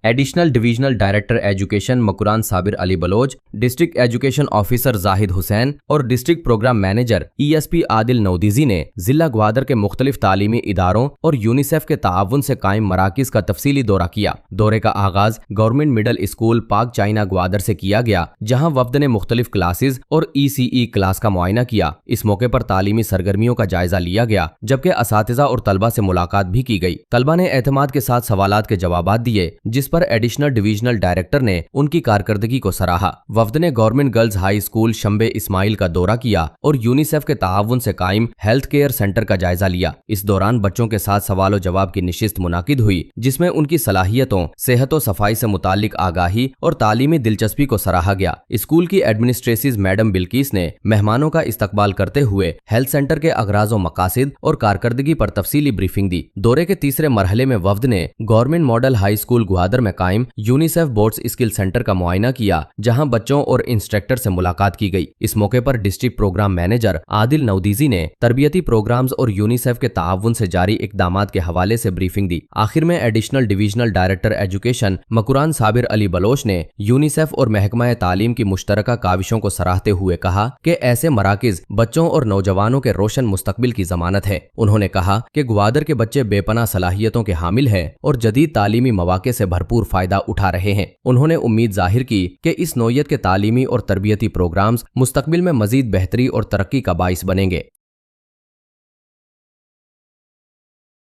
Additional divisional director education Makran Sabir Ali Baloch, district education officer Zahid Hussain और district programme manager ESP Adil नौदीजी ने जिला ग्वादर के मुख्तलिफ तालीमी इदारों और यूनिसेफ के ताआवुन से कायम मराकिज का तफसीली दौरा किया। दौरे का आगाज गवर्नमेंट मिडल स्कूल पाक चाइना ग्वादर से किया गया, जहां वफ्द ने मुख्तलिफ क्लासेज और ECE क्लास का मुआयना किया। इस मौके पर तालीमी सरगर्मियों का जायजा लिया गया, जबकि असातिज़ा और तलबा से मुलाकात भी की गई। तलबा ने एतमाद के साथ सवालात के जवाबात दिए, जिस पर एडिशनल डिविजनल डायरेक्टर ने उनकी कारकर्दगी को सराहा। वफ्द ने government girls high school Shambe Ismail का दौरा किया और यूनिसेफ के ताआवुन से कायम हेल्थ केयर सेंटर का जायजा लिया। इस दौरान बच्चों के साथ सवाल और जवाब की निशिस्त मुनाकिद हुई, जिसमें उनकी सलाहियतों, सेहत और सफाई से मुताल्लिक आगाही और तालीमी दिलचस्पी को सराहा गया। स्कूल की एडमिनिस्ट्रेटिव मैडम बिल्किस ने मेहमानों का इस्तकबाल करते हुए हेल्थ सेंटर के अगराज व मकासिद और कारकर्दगी पर तफसीली ब्रीफिंग दी। दौरे के तीसरे मरहले में वफ्द ने government model high school Gwadar में कायम यूनिसेफ बोर्ड्स स्किल सेंटर का मुआयना किया, जहां बच्चों और इंस्ट्रक्टर से मुलाकात की गई। इस मौके पर डिस्ट्रिक्ट प्रोग्राम मैनेजर आदिल नौदीजी ने तरबियती प्रोग्राम्स और यूनिसेफ के ताआवुन से जारी इकदामात के हवाले से ब्रीफिंग दी। आखिर में additional divisional director education Makran Sabir Ali Baloch ने यूनिसेफ और महकमा तालीम की मुश्तरका काविशों को सराहते हुए कहा कि ऐसे मराकिज बच्चों और नौजवानों के रोशन मुस्तकबिल की जमानत है। उन्होंने कहा कि ग्वादर के बच्चे बेपनाह सलाहियतों के हामिल हैं और जदीद तालीमी मौके से भरपूर फायदा उठा रहे हैं। उन्होंने उम्मीद जाहिर की कि इस नौयत के तालीमी और तरबियती प्रोग्राम्स मुस्तकबिल में मजीद बेहतरी और तरक्की का बाइस बनेंगे।